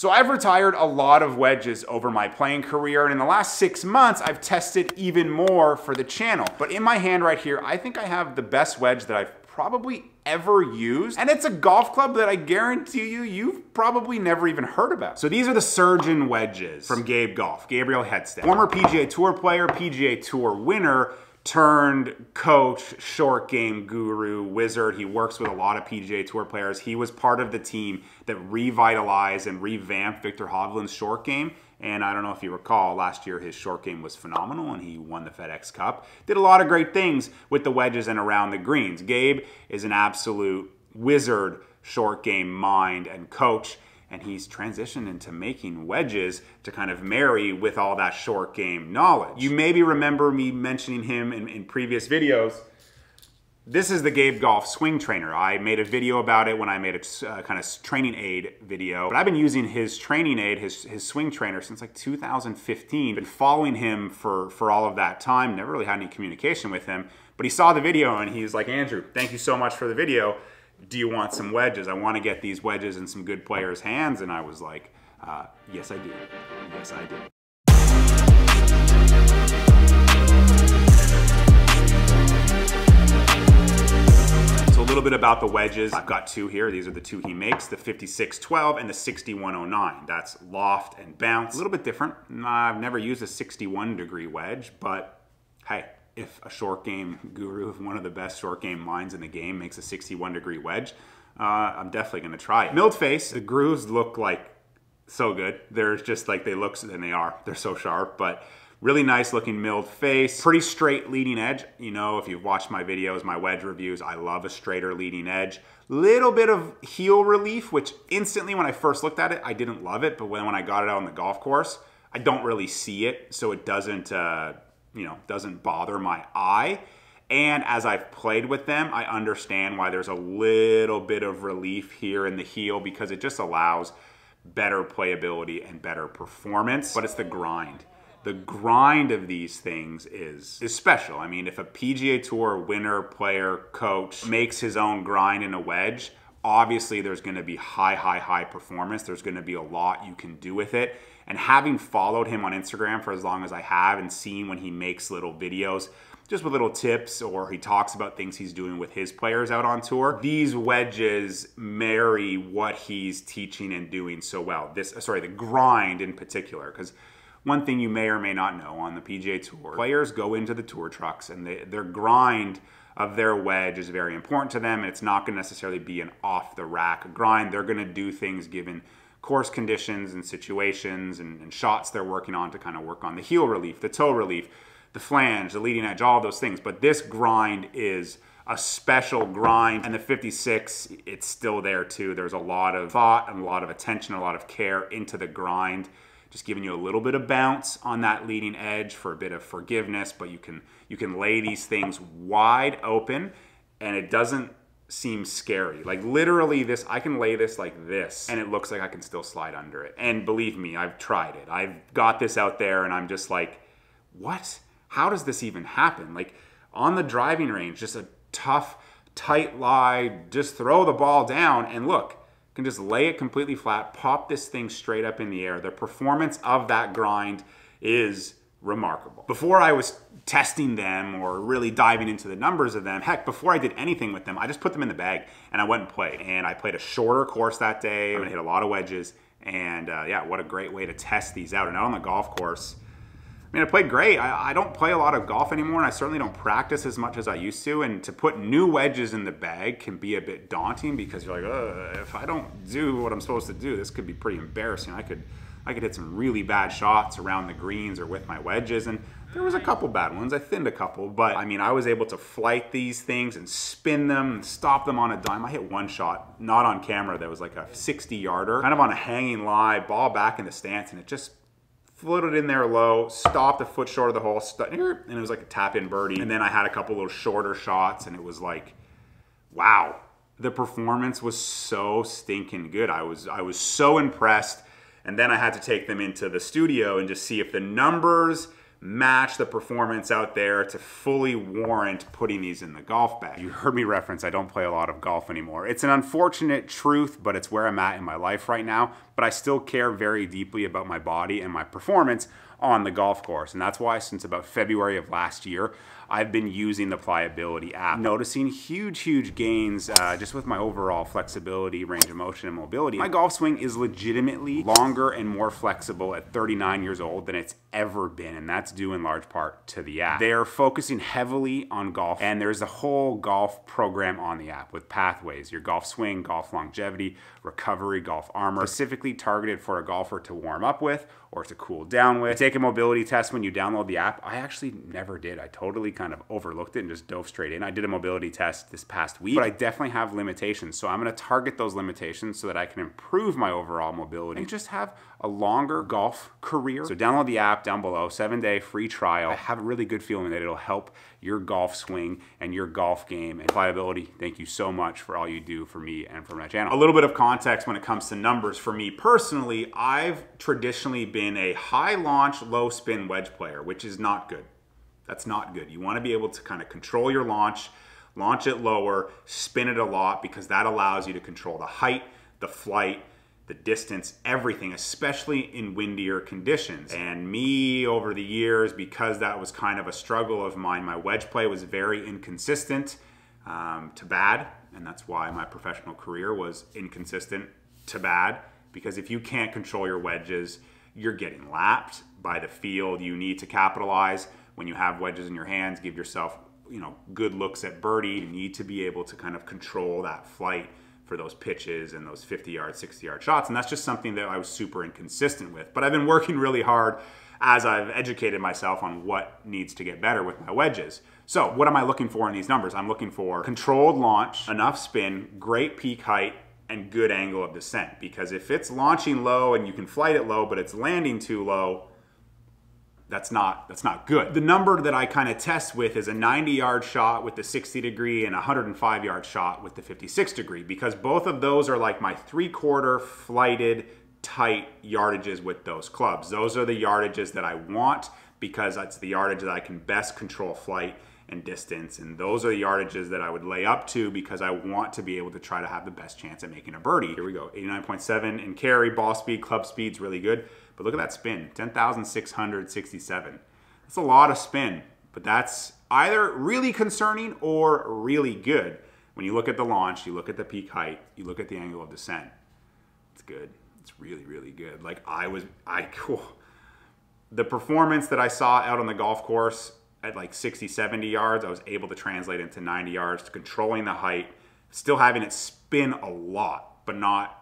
So I've retired a lot of wedges over my playing career, and in the last 6 months, I've tested even more for the channel. But in my hand right here, I think I have the best wedge that I've probably ever used. And it's a golf club that I guarantee you've probably never even heard about. So these are the Surgeon wedges from Gabe Golf, Gabriel Hedstedt. Former PGA Tour player, PGA Tour winner, turned coach, short game guru, wizard. He works with a lot of PGA Tour players. He was part of the team that revitalized and revamped Viktor Hovland's short game. And I don't know if you recall, last year his short game was phenomenal and he won the FedEx Cup. Did a lot of great things with the wedges and around the greens. Gabe is an absolute wizard short game mind and coach, and he's transitioned into making wedges to kind of marry with all that short game knowledge. You maybe remember me mentioning him in previous videos. This is the Gabe Golf swing trainer. I made a video about it when I made a kind of training aid video. But I've been using his training aid, his swing trainer, since like 2015. Been following him for all of that time. Never really had any communication with him. But he saw the video and he's like, Andrew, thank you so much for the video. Do you want some wedges? I want to get these wedges in some good players' hands. And I was like, yes, I do. Yes, I do. A little bit about the wedges. I've got two here. These are the two he makes, the 5612 and the 6109. That's loft and bounce. A little bit different. I've never used a 61-degree wedge, but hey, if a short game guru, if one of the best short game minds in the game makes a 61-degree wedge, I'm definitely gonna try it. Milled face, the grooves look like so good. They're just like they look, and they are. They're so sharp, but really nice looking milled face, pretty straight leading edge. You know, if you've watched my videos, my wedge reviews, I love a straighter leading edge. Little bit of heel relief, which instantly when I first looked at it, I didn't love it, but when I got it out on the golf course, I don't really see it, so it doesn't, you know, doesn't bother my eye. And as I've played with them, I understand why there's a little bit of relief here in the heel because it just allows better playability and better performance, but it's the grind. The grind of these things is special. I mean, if a PGA Tour winner, player, coach makes his own grind in a wedge, obviously there's gonna be high performance. There's gonna be a lot you can do with it. And having followed him on Instagram for as long as I have and seen when he makes little videos, just with little tips or he talks about things he's doing with his players out on tour, these wedges marry what he's teaching and doing so well. The grind in particular, because one thing you may or may not know on the PGA Tour, players go into the tour trucks and their grind of their wedge is very important to them. It's not going to necessarily be an off-the-rack grind. They're going to do things given course conditions and situations and shots they're working on to kind of work on the heel relief, the toe relief, the flange, the leading edge, all those things. But this grind is a special grind, and the 56, it's still there too. There's a lot of thought and a lot of attention, a lot of care into the grind. Just giving you a little bit of bounce on that leading edge for a bit of forgiveness, but you can lay these things wide open and it doesn't seem scary. Like literally this, I can lay this like this and it looks like I can still slide under it. And believe me, I've tried it. I've got this out there and I'm just like, what? How does this even happen? Like on the driving range, just a tough, tight lie, just throw the ball down and look, can just lay it completely flat, pop this thing straight up in the air. The performance of that grind is remarkable. Before I was testing them or really diving into the numbers of them, heck, before I did anything with them, I just put them in the bag and I went and played. And I played a shorter course that day. I hit a lot of wedges. And yeah, what a great way to test these out. And out on the golf course, I mean, I played great. I don't play a lot of golf anymore, and I certainly don't practice as much as I used to. And to put new wedges in the bag can be a bit daunting because you're like, if I don't do what I'm supposed to do, this could be pretty embarrassing. I could hit some really bad shots around the greens or with my wedges, and there was a couple bad ones. I thinned a couple, but I mean, I was able to flight these things and spin them and stop them on a dime. I hit one shot, not on camera, that was like a 60-yarder, kind of on a hanging lie, ball back in the stance, and it just floated in there low, stopped a foot short of the hole, and it was like a tap-in birdie. And then I had a couple little shorter shots, and it was like, wow. The performance was so stinking good. I was so impressed. And then I had to take them into the studio and just see if the numbers match the performance out there to fully warrant putting these in the golf bag. You heard me reference I don't play a lot of golf anymore. It's an unfortunate truth, but it's where I'm at in my life right now. But I still care very deeply about my body and my performance on the golf course. And that's why since about February of last year, I've been using the Pliability app, noticing huge gains just with my overall flexibility, range of motion, and mobility. My golf swing is legitimately longer and more flexible at 39 years old than it's ever been, and that's due in large part to the app. They're focusing heavily on golf, and there's a whole golf program on the app with pathways, your golf swing, golf longevity, recovery, golf armor, specifically targeted for a golfer to warm up with or to cool down with. Take a mobility test when you download the app. I actually never did. I totally kind of overlooked it and just dove straight in. I did a mobility test this past week, but I definitely have limitations. So I'm gonna target those limitations so that I can improve my overall mobility and just have a longer golf career. So download the app down below, 7-day free trial. I have a really good feeling that it'll help your golf swing and your golf game. And Pliability, thank you so much for all you do for me and for my channel. A little bit of context when it comes to numbers. For me personally, I've traditionally been a high launch, low spin wedge player, which is not good. That's not good. You want to be able to kind of control your launch it lower, spin it a lot, because that allows you to control the height, the flight, the distance, everything, especially in windier conditions. And me, over the years, because that was kind of a struggle of mine, my wedge play was very inconsistent to bad, and that's why my professional career was inconsistent to bad, because if you can't control your wedges, you're getting lapped by the field. You need to capitalize when you have wedges in your hands, give yourself, you know, good looks at birdie. You need to be able to kind of control that flight for those pitches and those 50-yard, 60-yard shots. And that's just something that I was super inconsistent with. But I've been working really hard as I've educated myself on what needs to get better with my wedges. So what am I looking for in these numbers? I'm looking for controlled launch, enough spin, great peak height, and good angle of descent. Because if it's launching low and you can flight it low, but it's landing too low, that's not good. The number that I kind of test with is a 90-yard shot with the 60 degree and a 105-yard shot with the 56 degree, because both of those are like my 3/4 flighted tight yardages with those clubs. Those are the yardages that I want, because that's the yardage that I can best control flight and distance. And those are the yardages that I would lay up to, because I want to be able to try to have the best chance at making a birdie. Here we go, 89.7 in carry, ball speed, club speed's really good. But look at that spin, 10,667. That's a lot of spin, but that's either really concerning or really good. When you look at the launch, you look at the peak height, you look at the angle of descent. It's good. It's really good. Like the performance that I saw out on the golf course at like 60, 70 yards, I was able to translate into 90 yards, controlling the height, still having it spin a lot, but not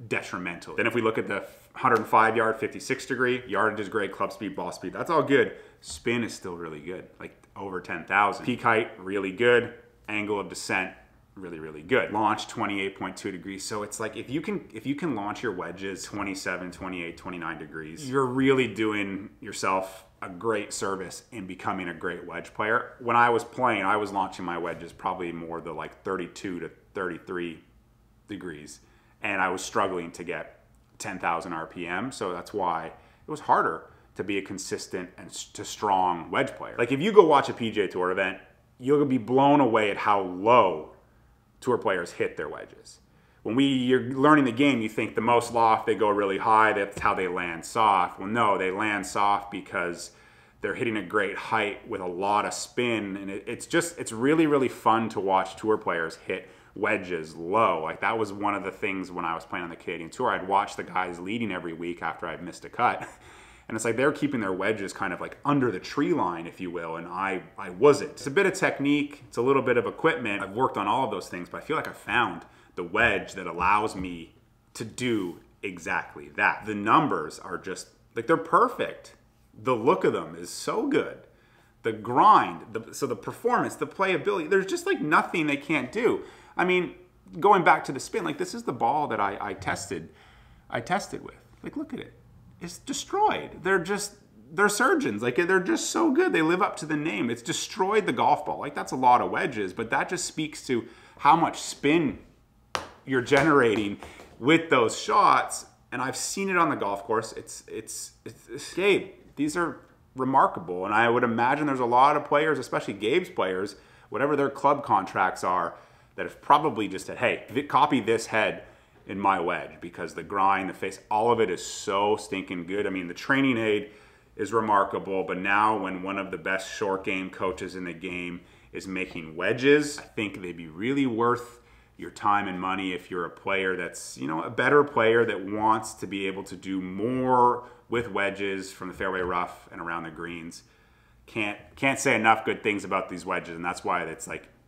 detrimental. Then if we look at the 105-yard, 56 degree, yardage is great, club speed, ball speed, that's all good. Spin is still really good, like over 10,000. Peak height, really good. Angle of descent, really good. Launch, 28.2 degrees. So it's like if you can launch your wedges 27, 28, 29 degrees, you're really doing yourself a great service in becoming a great wedge player. When I was playing, I was launching my wedges probably more the like 32 to 33 degrees, and I was struggling to get 10,000 RPM, so that's why it was harder to be a consistent and to strong wedge player. Like if you go watch a PGA Tour event, you'll be blown away at how low tour players hit their wedges. When you're learning the game, you think the most loft, they go really high, that's how they land soft. Well, no, they land soft because they're hitting a great height with a lot of spin, and it's really fun to watch tour players hit wedges low. Like that was one of the things when I was playing on the Canadian Tour. I'd watch the guys leading every week after I'd missed a cut, and it's like they're keeping their wedges kind of like under the tree line, if you will, and I wasn't. It's a bit of technique, it's a little bit of equipment. I've worked on all of those things, but I feel like I found the wedge that allows me to do exactly that. The numbers are just, like, they're perfect. The look of them is so good. The grind, so the performance, the playability, there's just like nothing they can't do. I mean, going back to the spin, like this is the ball that I tested with. Like, look at it. It's destroyed. They're surgeons. Like, they're just so good. They live up to the name. It's destroyed the golf ball. Like, that's a lot of wedges, but that just speaks to how much spin you're generating with those shots. And I've seen it on the golf course. It's Gabe, these are remarkable. And I would imagine there's a lot of players, especially Gabe's players, whatever their club contracts are, that have probably just said, hey, copy this head in my wedge, because the grind, the face, all of it is so stinking good. I mean, the training aid is remarkable, but now when one of the best short game coaches in the game is making wedges, I think they'd be really worth your time and money if you're a player that's, you know, a better player that wants to be able to do more with wedges from the fairway rough and around the greens. Can't say enough good things about these wedges, and that's why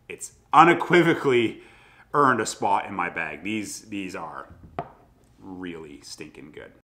it's unequivocally earned a spot in my bag. These are really stinking good.